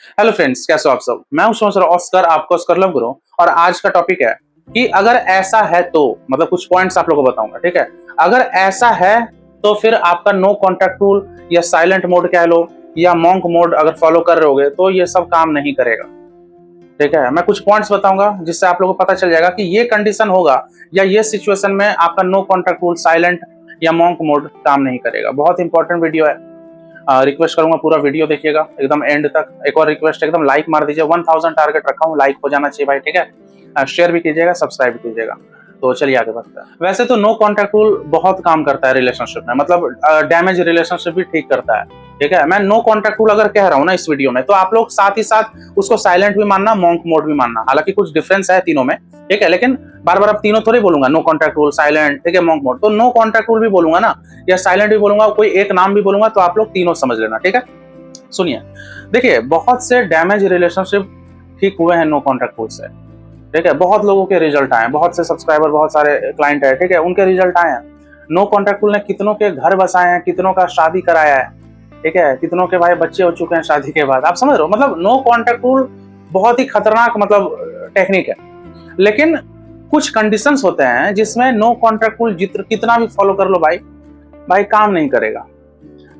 Hello friends, कैसे हो आप सब। मैं हूं सोचर ऑस्कर, आपको ऑस्कर लव गुरु। और आज का टॉपिक है कि अगर ऐसा है तो मतलब कुछ पॉइंट्स आप लोगों को बताऊंगा, ठीक है। अगर ऐसा है तो फिर आपका नो कॉन्टैक्ट रूल या साइलेंट मोड कह लो या मॉन्क मोड अगर फॉलो कर रहे होगे तो ये सब काम नहीं करेगा, ठीक है। मैं कुछ पॉइंट्स बताऊंगा जिससे आप लोगों को पता चल जाएगा कि ये कंडीशन होगा या ये सिचुएशन में आपका नो कॉन्टैक्ट रूल, साइलेंट या मॉन्क मोड काम नहीं करेगा। बहुत इंपॉर्टेंट वीडियो है। रिक्वेस्ट करूंगा पूरा वीडियो देखिएगा एकदम एंड तक। एक और रिक्वेस्ट, एकदम लाइक मार दीजिए। 1000 टारगेट रखा हूँ, लाइक हो जाना चाहिए भाई, ठीक है। शेयर भी कीजिएगा, सब्सक्राइब भी कीजिएगा। तो चलिए आगे बढ़ते हैं। वैसे तो नो कॉन्टैक्ट रूल बहुत काम करता है रिलेशनशिप में, मतलब डैमेज रिलेशनशिप भी ठीक करता है, ठीक है। मैं नो कॉन्टैक्ट रूल अगर कह रहा हूँ ना इस वीडियो में, तो आप लोग साथ ही साथ उसको साइलेंट भी मानना, मॉन्क मोड भी मानना। हालांकि कुछ डिफरेंस है तीनों में, ठीक है, लेकिन बार बार अब तीनों थोड़ी बोलूंगा। नो कॉन्टैक्ट रूल, साइलेंट, ठीक है, मॉन्क मोड। तो नो कॉन्टैक्ट रूल भी बोलूंगा ना या साइलेंट भी बोलूंगा, कोई एक नाम भी बोलूंगा, तो आप लोग तीनों समझ लेना, ठीक है। सुनिए, देखिए, बहुत से डैमेज रिलेशनशिप ठीक हुए हैं नो कॉन्टैक्ट रूल से, ठीक है। बहुत लोगों के रिजल्ट आए, बहुत से सब्सक्राइबर, बहुत सारे क्लाइंट है, ठीक है, उनके रिजल्ट आए हैं। नो कॉन्टैक्ट रूल ने कितनों के घर बसाए हैं, कितनों का शादी कराया है, ठीक है, कितनों के भाई बच्चे हो चुके हैं शादी के बाद। आप समझ रहे हो, मतलब नो कॉन्टैक्ट रूल बहुत ही खतरनाक मतलब टेक्निक है। लेकिन कुछ कंडीशंस होते हैं जिसमें नो कॉन्टैक्ट रूल कितना भी फॉलो कर लो भाई, भाई काम नहीं करेगा,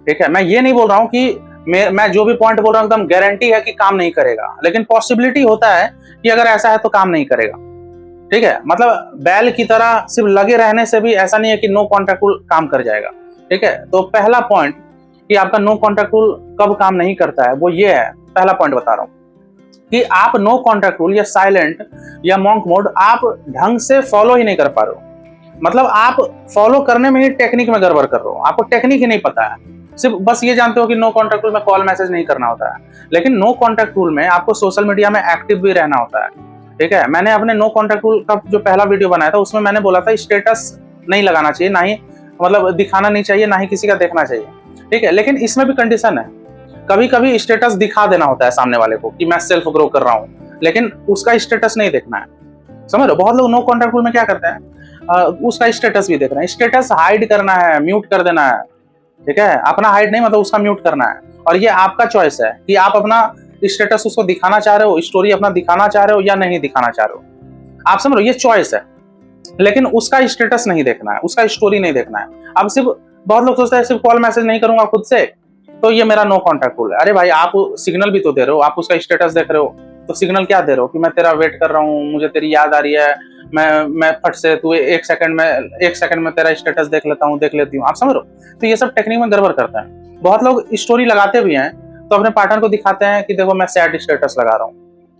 ठीक है। मैं ये नहीं बोल रहा हूँ कि मैं जो भी पॉइंट बोल रहा हूँ एकदम गारंटी है कि काम नहीं करेगा, लेकिन पॉसिबिलिटी होता है कि अगर ऐसा है तो काम नहीं करेगा, ठीक है। मतलब बैल की तरह सिर्फ लगे रहने से भी ऐसा नहीं है कि नो कॉन्टैक्ट रूल काम कर जाएगा, ठीक है। तो पहला पॉइंट कि आपका नो कॉन्टैक्ट रूल कब काम नहीं करता है वो ये है। पहला पॉइंट बता रहा हूँ कि आप नो कॉन्टैक्ट रूल या साइलेंट या मॉन्क मोड आप ढंग से फॉलो ही नहीं कर पा रहे हो। मतलब आप फॉलो करने में ही टेक्निक में गड़बड़ कर रहे हो, आपको टेक्निक ही नहीं पता है। सिर्फ बस ये जानते हो कि नो कॉन्टैक्ट रूल में कॉल मैसेज नहीं करना होता है, लेकिन नो कॉन्टैक्ट रूल में आपको सोशल मीडिया में एक्टिव भी रहना होता है, ठीक है। मैंने अपने नो कॉन्टैक्ट रूल का जो पहला वीडियो बनाया था उसमें मैंने बोला था स्टेटस नहीं लगाना चाहिए, ना ही मतलब दिखाना नहीं चाहिए, ना ही किसी का देखना चाहिए, ठीक है। लेकिन इसमें भी कंडीशन है, कभी कभी स्टेटस दिखा देना होता है सामने वाले को कि मैं सेल्फ ग्रो कर रहा हूँ, लेकिन उसका स्टेटस नहीं देखना है। समझ लो, बहुत लोग नो कॉन्टैक्ट रूल में क्या करते हैं, उसका स्टेटस भी देख रहे हैं। स्टेटस हाइड करना है, म्यूट कर देना है, ठीक है। अपना हाइड नहीं, मतलब उसका म्यूट करना है। और ये आपका चॉइस है कि आप अपना स्टेटस उसको दिखाना चाह रहे हो, स्टोरी अपना दिखाना चाह रहे हो या नहीं दिखाना चाह रहे हो। आप समझ लो, ये चॉइस है, लेकिन उसका स्टेटस नहीं देखना है, उसका स्टोरी नहीं देखना है। अब सिर्फ बहुत लोग सोचते हैं सिर्फ कॉल मैसेज नहीं करूंगा खुद से तो ये मेरा नो कॉन्टैक्ट रूल है। अरे भाई, आप सिग्नल भी तो दे रहे हो, आप उसका स्टेटस देख रहे हो, तो सिग्नल क्या दे रहे हो कि मैं तेरा वेट कर रहा हूँ, मुझे तेरी याद आ रही है, मैं फट से तू एक सेकंड में तेरा स्टेटस देख लेती हूँ। आप समझ रहे हो, तो ये सब टेक्निक में गड़बड़ करते हैं। बहुत लोग स्टोरी लगाते भी हैं तो अपने पार्टनर को दिखाते हैं कि देखो मैं सैड स्टेटस लगा रहा हूँ।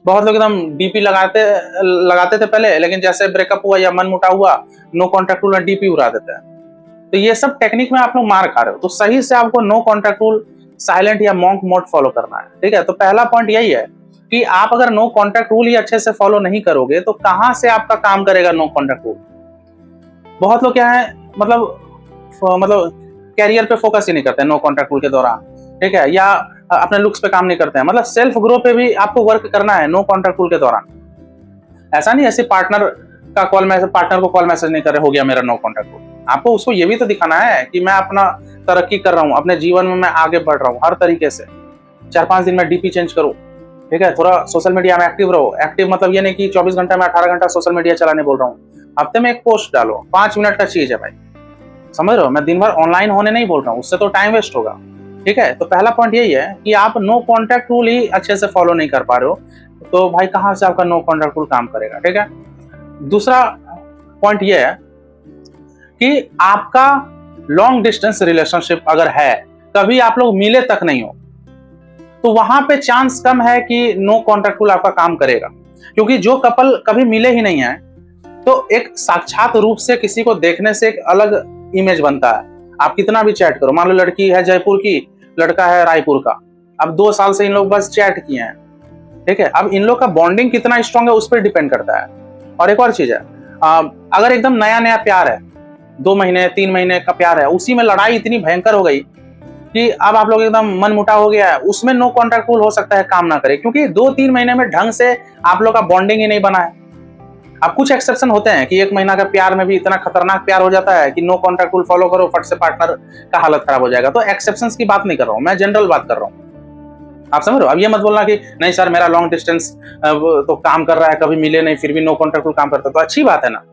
बहुत लोग एकदम डीपी लगाते थे पहले, लेकिन जैसे ब्रेकअप हुआ या मन मुटा हुआ, नो कॉन्टैक्ट रूल में डीपी उड़ा देते हैं। तो ये सब टेक्निक में आप लोग मार खा रहे हो। तो सही से आपको नो कॉन्टैक्ट रूल, साइलेंट या मॉन्क मोड फॉलो करना है, ठीक है। तो पहला पॉइंट यही है कि आप अगर नो कॉन्टैक्ट रूल ही अच्छे से फॉलो नहीं करोगे तो कहां से आपका काम करेगा नो कॉन्टैक्ट रूल। बहुत लोग क्या है, मतलब कैरियर पे फोकस ही नहीं करते नो कॉन्टैक्ट रूल के दौरान, ठीक है, या अपने लुक्स पे काम नहीं करते हैं। मतलब सेल्फ ग्रो पे भी आपको वर्क करना है नो कॉन्टैक्ट रूल के दौरान। ऐसा नहीं ऐसे पार्टनर को कॉल मैसेज नहीं कर रहे हो गया मेरा नो कॉन्टैक्ट रूल। आपको उसको ये भी तो दिखाना है कि मैं अपना तरक्की कर रहा हूँ, अपने जीवन में मैं आगे बढ़ रहा हूँ हर तरीके से। 4-5 दिन में डीपी चेंज करूँ, ठीक है। थोड़ा सोशल मीडिया में एक्टिव रहो। एक्टिव मतलब ये नहीं कि 24 घंटा में 18 घंटा सोशल मीडिया चलाने बोल रहा हूँ। हफ्ते में एक पोस्ट डालो, 5 मिनट का चीज है भाई, समझ रहे हो। मैं दिन भर ऑनलाइन होने नहीं बोल रहा हूँ, उससे तो टाइम वेस्ट होगा, ठीक है। तो पहला पॉइंट यही है कि आप नो कॉन्टैक्ट रूल ही अच्छे से फॉलो नहीं कर पा रहे हो, तो भाई कहां से आपका नो कॉन्टैक्ट रूल काम करेगा, ठीक है। दूसरा पॉइंट यह है कि आपका लॉन्ग डिस्टेंस रिलेशनशिप अगर है, कभी आप लोग मिले तक नहीं हो, तो वहां पे चांस कम है कि नो कॉन्टैक्ट रूल आपका काम करेगा। क्योंकि जो कपल कभी मिले ही नहीं है, तो एक साक्षात रूप से किसी को देखने से एक अलग इमेज बनता है। आप कितना भी चैट करो, मान लो लड़की है जयपुर की, लड़का है रायपुर का, अब 2 साल से इन लोग बस चैट किए हैं, ठीक है। अब इन लोग का बॉन्डिंग कितना स्ट्रांग है उस पर डिपेंड करता है। और एक और चीज है, अगर एकदम नया नया प्यार है, 2 महीने 3 महीने का प्यार है, उसी में लड़ाई इतनी भयंकर हो गई कि अब आप लोग एकदम मन मुटा हो गया है, उसमें नो कॉन्टैक्ट रूल हो सकता है काम ना करे, क्योंकि 2-3 महीने में ढंग से आप लोग का बॉन्डिंग ही नहीं बना है। अब कुछ एक्सेप्शन होते हैं कि 1 महीना का प्यार में भी इतना खतरनाक प्यार हो जाता है कि नो कॉन्टैक्ट रूल फॉलो करो, फट से पार्टनर का हालत खराब हो जाएगा। तो एक्सेप्शंस की बात नहीं कर रहा हूं मैं, जनरल बात कर रहा हूं। आप समझ रहे हो? अब ये मत बोलना कि नहीं सर मेरा लॉन्ग डिस्टेंस तो काम कर रहा है, कभी मिले नहीं फिर भी नो कॉन्टैक्ट काम करता है, तो अच्छी बात है ना,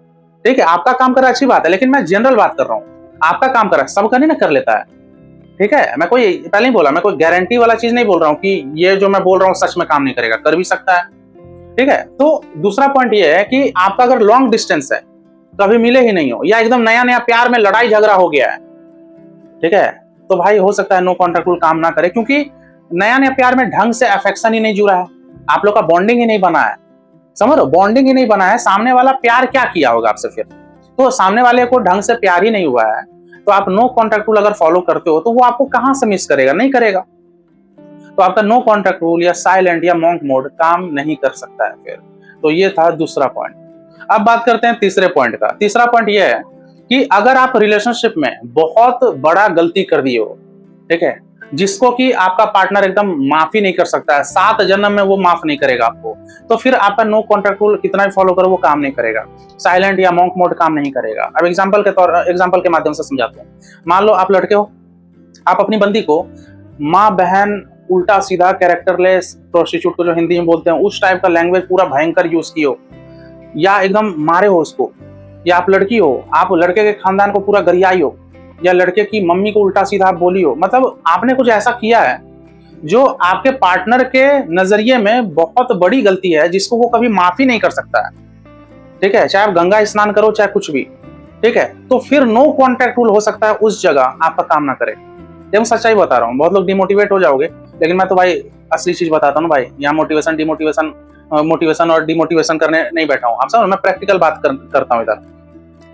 ठीक है, आपका काम कर रहा है अच्छी बात है, लेकिन मैं जनरल बात कर रहा हूँ, आपका काम कर रहा है, सबका नहीं ना कर लेता है, ठीक है, मैं कोई पहले ही बोला, मैं कोई गारंटी वाला चीज नहीं बोल रहा हूँ कि ये जो मैं बोल रहा हूँ सच में काम नहीं करेगा, कर भी सकता है, ठीक है। तो दूसरा पॉइंट ये है कि आपका अगर लॉन्ग डिस्टेंस है, कभी मिले ही नहीं हो, या एकदम नया नया प्यार में लड़ाई झगड़ा हो गया है, ठीक है, तो भाई हो सकता है नो कॉन्टैक्ट रूल काम ना करे, क्योंकि नया नया प्यार में ढंग से अफेक्शन ही नहीं जुड़ा है, आप लोग का बॉन्डिंग ही नहीं बना है, समझ लो, बॉन्डिंग ही नहीं बना है, सामने वाला प्यार क्या किया होगा आपसे फिर, तो सामने वाले को ढंग से प्यार ही नहीं हुआ है, तो आप नो कॉन्टैक्ट रूल अगर फॉलो करते हो तो वो आपको कहां से मिस करेगा, नहीं करेगा, तो आपका नो कॉन्टैक्ट रूल या साइलेंट या मॉन्क मोड काम नहीं कर सकता है फिर। तो ये था दूसरा पॉइंट। अब बात करते हैं तीसरे पॉइंट का। तीसरा पॉइंट ये है कि अगर आप रिलेशनशिप में बहुत बड़ा गलती कर दिए हो, ठीक है, जिसको कि आपका पार्टनर एकदम माफी नहीं कर सकता है, 7 जन्म में वो माफ नहीं करेगा आपको, तो फिर आपका नो कॉन्टैक्ट रूल कितना भी फॉलो करो वो काम नहीं करेगा, साइलेंट या मॉन्क मोड काम नहीं करेगा। अब एग्जाम्पल के माध्यम से समझाता हूँ। मान लो आप लड़के हो, आप अपनी बंदी को माँ बहन उल्टा सीधा कैरेक्टरलेस प्रोस्टिट्यूट को जो हिंदी में बोलते हैं उस टाइप का लैंग्वेज पूरा भयंकर यूज की हो, या एकदम मारे हो उसको, या आप लड़की हो आप लड़के के खानदान को पूरा गरियाई हो, या लड़के की मम्मी को उल्टा सीधा आप बोली हो, मतलब आपने कुछ ऐसा किया है जो आपके पार्टनर के नजरिए में बहुत बड़ी गलती है, जिसको वो कभी माफी नहीं कर सकता है, ठीक है, चाहे आप गंगा स्नान करो चाहे कुछ भी, ठीक है, तो फिर नो कॉन्टैक्ट रूल हो सकता है उस जगह आपका काम ना करे। ये मैं सच्चाई बता रहा हूँ, बहुत लोग डिमोटिवेट हो जाओगे, लेकिन मैं तो भाई असली चीज बताता हूँ भाई, यहाँ मोटिवेशन और डिमोटिवेशन करने नहीं बैठा हूँ, आप समझ, मैं प्रैक्टिकल बात करता हूँ इधर।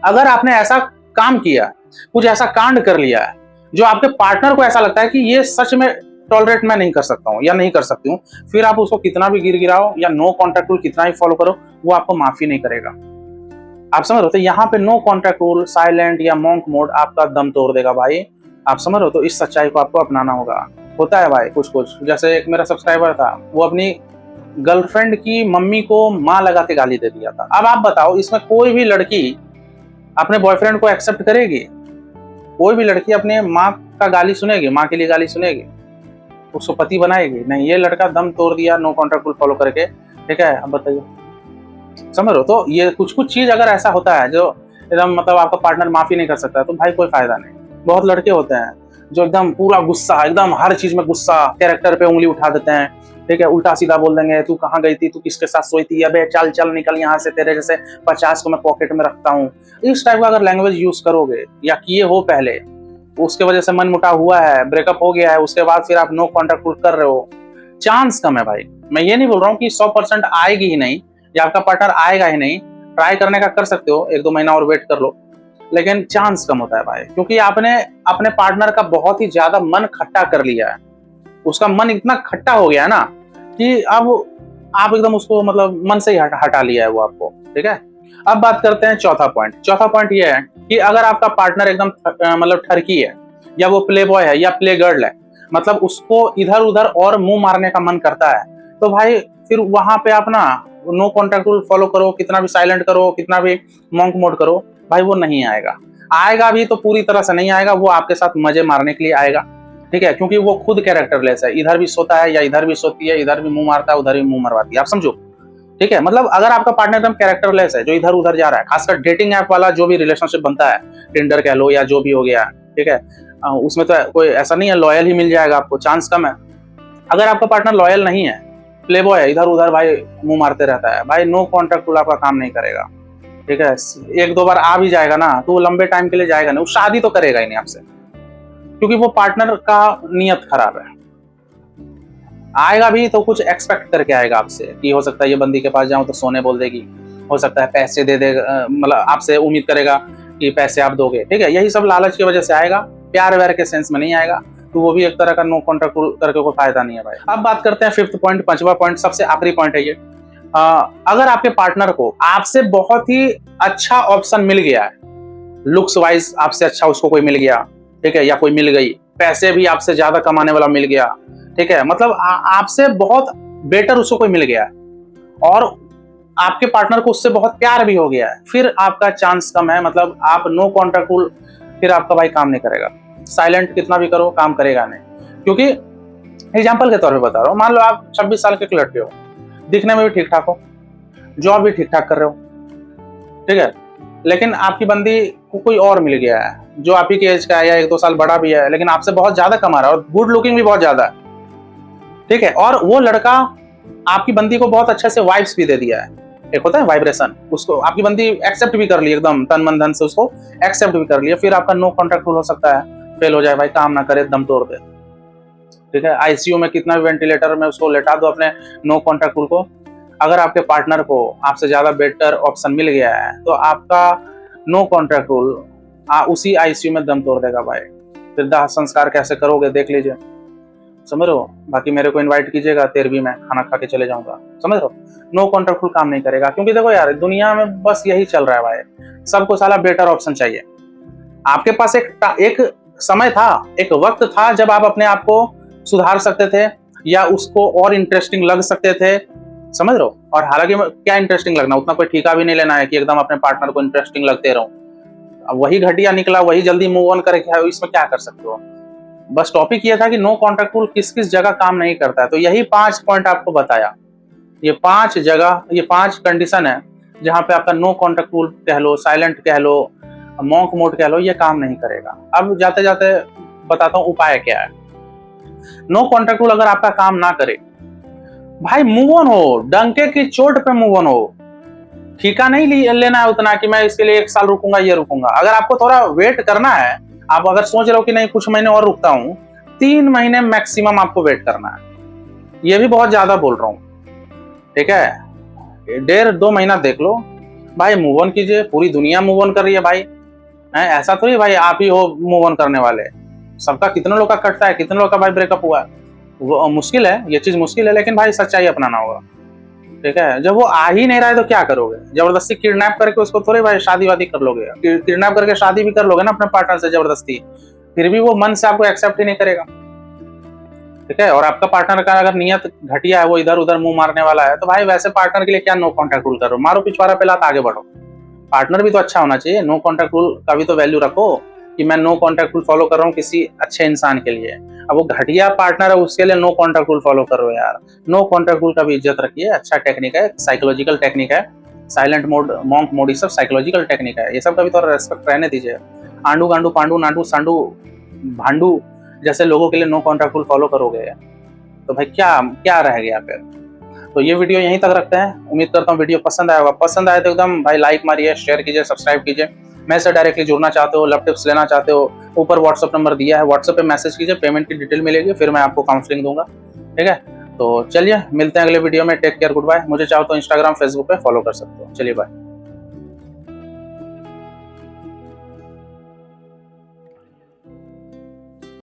अगर आपने ऐसा काम किया, कुछ ऐसा कांड कर लिया है जो आपके पार्टनर को ऐसा लगता है कि ये सच में टॉलरेट मैं नहीं कर सकता हूँ या नहीं कर सकती हूँ, फिर आप उसको कितना भी गिराओ या नो कॉन्टैक्ट रूल कितना ही फॉलो करो, वो आपको माफी नहीं करेगा। आप समझ रहे हो? तो यहाँ पे नो कॉन्टैक्ट रूल, साइलेंट या मॉन्क मोड आपका दम तोड़ देगा भाई, आप समझ रहे हो? तो इस सच्चाई को आपको अपनाना होगा। होता है भाई कुछ कुछ, जैसे एक मेरा सब्सक्राइबर था, वो अपनी गर्लफ्रेंड की मम्मी को माँ लगा के गाली दे दिया था। अब आप बताओ, इसमें कोई भी लड़की अपने बॉयफ्रेंड को एक्सेप्ट करेगी? कोई भी लड़की अपने माँ का गाली सुनेगी, माँ के लिए गाली सुनेगी, उसको पति बनाएगी? नहीं। ये लड़का दम तोड़ दिया नो कॉन्टैक्ट रूल फॉलो करके, ठीक है। अब बताइए, समझ लो? तो ये कुछ कुछ चीज अगर ऐसा होता है जो एकदम मतलब आपका पार्टनर माफी नहीं कर सकता, तो भाई कोई फायदा नहीं। बहुत लड़के होते हैं जो एकदम पूरा गुस्सा, एकदम हर चीज में गुस्सा, कैरेक्टर पे उंगली उठा देते हैं, ठीक है, उल्टा सीधा बोल देंगे, तू कहाँ गई थी, तू किसके साथ सोई थी, अबे चल चल निकल यहाँ से, तेरे जैसे 50 को मैं पॉकेट में रखता हूँ। इस टाइप का अगर लैंग्वेज यूज करोगे या किए हो पहले, उसके वजह से मन मुटाव हुआ है, ब्रेकअप हो गया है, उसके बाद फिर आप नो कॉन्टैक्ट रूल कर रहे हो, चांस कम है भाई। मैं ये नहीं बोल रहा हूँ कि 100% आएगी ही नहीं या आपका पार्टनर आएगा ही नहीं, ट्राई करने का कर सकते हो, 1-2 महीना और वेट कर लो, लेकिन चांस कम होता है भाई, क्योंकि आपने अपने पार्टनर का बहुत ही ज्यादा मन खट्टा कर लिया है। उसका मन इतना खट्टा हो गया है ना कि अब आप एकदम उसको मतलब मन से ही हटा लिया है वो आपको, ठीक है। अब बात करते हैं चौथा पॉइंट। चौथा पॉइंट ये है कि अगर आपका पार्टनर एकदम मतलब ठरकी है, या वो प्ले बॉय है या प्ले गर्ल है, मतलब उसको इधर उधर और मुंह मारने का मन करता है, तो भाई फिर वहां पे आप ना नो कॉन्टैक्ट रूल फॉलो करो, कितना भी साइलेंट करो, कितना भी मॉन्क मोड करो, भाई वो नहीं आएगा। आएगा भी तो पूरी तरह से नहीं आएगा, वो आपके साथ मजे मारने के लिए आएगा, ठीक है, क्योंकि वो खुद कैरेक्टरलेस है, इधर भी सोता है या इधर भी सोती है, इधर भी मुंह मारता है उधर भी मुंह मरवाती है, आप समझो, ठीक है। मतलब अगर आपका पार्टनर एकदम कैरेक्टरलेस है, जो इधर उधर जा रहा है, खासकर डेटिंग ऐप वाला जो भी रिलेशनशिप बनता है, टिंडर कह लो या जो भी हो गया, ठीक है, उसमें तो कोई ऐसा नहीं है लॉयल ही मिल जाएगा आपको, चांस कम है। अगर आपका पार्टनर लॉयल नहीं है, प्ले बॉय है, इधर उधर भाई मुंह मारते रहता है, भाई नो कॉन्टैक्ट रूल आपका काम नहीं करेगा, ठीक है। 1-2 बार आ भी जाएगा ना तो वो लंबे टाइम के लिए जाएगा नहीं, वो शादी तो करेगा ही नहीं आपसे, क्योंकि वो पार्टनर का नियत खराब है। आएगा भी तो कुछ एक्सपेक्ट करके आएगा आपसे कि हो सकता है ये बंदी के पास जाऊं तो सोने बोल देगी, हो सकता है पैसे दे देगा, मतलब आपसे उम्मीद करेगा कि पैसे आप दोगे, ठीक है। यही सब लालच की वजह से आएगा, प्यार व्यार के सेंस में नहीं आएगा, तो वो भी एक तरह का नो कॉन्टैक्ट करके कोई फायदा नहीं है भाई। अब बात करते हैं 5th पॉइंट, 5वां पॉइंट, सबसे आखिरी पॉइंट है ये। अगर आपके पार्टनर को आपसे बहुत ही अच्छा ऑप्शन मिल गया है, लुक्स वाइज आपसे अच्छा उसको कोई मिल गया, ठीक है, या कोई मिल गई, पैसे भी आपसे ज्यादा कमाने वाला मिल गया, ठीक है, मतलब आपसे बहुत बेटर उसको कोई मिल गया है, और आपके पार्टनर को उससे बहुत प्यार भी हो गया है, फिर आपका चांस कम है, मतलब आप नो कॉन्टैक्ट रूल फिर आपका भाई काम नहीं करेगा। साइलेंट कितना भी करो काम करेगा नहीं, क्योंकि एग्जाम्पल के तौर पे बता रहा हूँ, मान लो आप 26 साल के एक लड़के हो, दिखने में भी ठीक ठाक हो, जॉब भी ठीक ठाक कर रहे हो, ठीक है, लेकिन आपकी बंदी को कोई और मिल गया है जो आप ही के एज का है या 1-2 साल बड़ा भी है, लेकिन आपसे बहुत ज्यादा कमा रहा है और गुड लुकिंग भी बहुत ज्यादा है, ठीक है, और वो लड़का आपकी बंदी को बहुत अच्छे से वाइब्स भी दे दिया है, एक होता है वाइब्रेशन, उसको आपकी बंदी एक्सेप्ट भी कर ली, एकदम तन मन धन से उसको एक्सेप्ट भी कर लिया, फिर आपका नो कॉन्ट्रैक्ट रूल हो सकता है, फेल हो जाए भाई, काम ना करे, दम तोड़ दे, ठीक है, आईसीयू में कितना भी वेंटिलेटर में उसको लेटा दो अपने नो कॉन्ट्रैक्ट रूल को, अगर आपके पार्टनर को आपसे ज्यादा बेटर ऑप्शन मिल गया है तो आपका नो कॉन्ट्रैक्ट रूल उसी आईसीयू में दम तोड़ देगा भाई, फिर दाह संस्कार कैसे करोगे देख लीजिए, समझ रहे हो, बाकी मेरे को इनवाइट कीजिएगा, 13वीं में खाना खा के चले जाऊंगा, समझ रहे हो, नो कॉन्ट्रैक्ट रूल काम नहीं करेगा, क्योंकि देखो यार दुनिया में बस यही चल रहा है भाई, सबको साला बेटर ऑप्शन चाहिए। आपके पास एक समय था, एक वक्त था जब आप अपने आप को सुधार सकते थे या उसको और इंटरेस्टिंग लग सकते थे, समझ रहे हो, और हालांकि क्या इंटरेस्टिंग लगना, उतना कोई ठेका भी नहीं लेना है कि एकदम अपने पार्टनर को इंटरेस्टिंग लगते रहो, अब वही घटिया निकला, वही जल्दी मूव ऑन करके इसमें क्या कर सकते हो। बस टॉपिक ये था कि नो कॉन्ट्रैक्ट रूल किस किस जगह काम नहीं करता है, तो यही 5 पॉइंट आपको बताया, ये 5 जगह, ये 5 कंडीशन है जहां पे आपका नो कॉन्ट्रैक्ट रूल कह लो, साइलेंट कह लो, मॉन्क मोड कह लो, ये काम नहीं करेगा। अब जाते जाते बताता हूँ उपाय क्या है। नो कॉन्ट्रैक्ट रूल अगर आपका काम ना करे भाई, मूव ऑन हो, डंके की चोट पे मूव ऑन हो, ठेका नहीं लेना है उतना कि मैं इसके लिए 1 साल रुकूंगा, ये रुकूंगा। अगर आपको थोड़ा वेट करना है, आप अगर सोच रहे हो कि नहीं कुछ महीने और रुकता हूं, 3 महीने मैक्सिमम आपको वेट करना है, ये भी बहुत ज्यादा बोल रहा हूं, ठीक है, 1.5-2 महीना देख लो भाई, मूव ऑन कीजिए, पूरी दुनिया मूव ऑन कर रही है भाई, ऐसा थोड़ी भाई आप ही हो मूव ऑन करने वाले, सबका कितने लोग का कटता है, कितने लोग का भाई ब्रेकअप हुआ है, वो मुश्किल है, ये चीज मुश्किल है, लेकिन भाई सच्चाई अपनाना होगा, ठीक है। जब वो आ ही नहीं रहा है तो क्या करोगे, जबरदस्ती किडनैप करके उसको थोड़े भाई शादी वादी कर लोगे, किडनैप करके शादी भी कर लोगे ना अपने पार्टनर से जबरदस्ती, फिर भी वो मन से आपको एक्सेप्ट ही नहीं करेगा, ठीक है, और आपका पार्टनर का अगर नियत घटिया है, वो इधर उधर मुंह मारने वाला है, तो भाई वैसे पार्टनर के लिए क्या नो कॉन्ट्रैक्ट रूल करो, मारो पिछवाड़ा पे लात, आगे बढ़ो, पार्टनर भी तो अच्छा होना चाहिए, नो कॉन्ट्रैक्ट रूल का भी तो वैल्यू रखो कि मैं नो कॉन्ट्रैक्ट रूल फॉलो कर रहा हूँ किसी अच्छे इंसान के लिए, अब वो घटिया पार्टनर है उसके लिए नो कॉन्ट्रैक्ट रूल फॉलो करो यार, नो कॉन्ट्रैक्ट रूल का भी इज्जत रखिए, अच्छा टेक्निक है, साइकोलॉजिकल टेक्निक है, साइलेंट मोड, मॉन्क मोड, ये सब साइकोलॉजिकल टेक्निक है, ये सब का भी थोड़ा रेस्पेक्ट रहने दीजिए। आंडू गांडू पांडू नाडू सांडू भांडू जैसे लोगों के लिए नो कॉन्ट्रैक्ट रूल फॉलो करोगे तो भाई क्या क्या रह गया फिर। तो ये वीडियो यहीं तक रखते हैं, उम्मीद करता हूँ वीडियो पसंद आया होगा, पसंद आए तो एकदम भाई लाइक मारिए, शेयर कीजिए, सब्सक्राइब कीजिए, मैं से डायरेक्टली जुड़ना चाहते हो, लव टिप्स लेना चाहते हो, ऊपर व्हाट्सअप नंबर दिया है, व्हाट्सअप पे मैसेज कीजिए, पेमेंट की डिटेल मिलेगी, फिर मैं आपको काउंसलिंग दूंगा, ठीक है। तो चलिए मिलते हैं अगले वीडियो में, टेक केयर, गुड बाय। मुझे चाहो तो इंस्टाग्राम फेसबुक पे फॉलो कर सकते हो, चलिए बाय।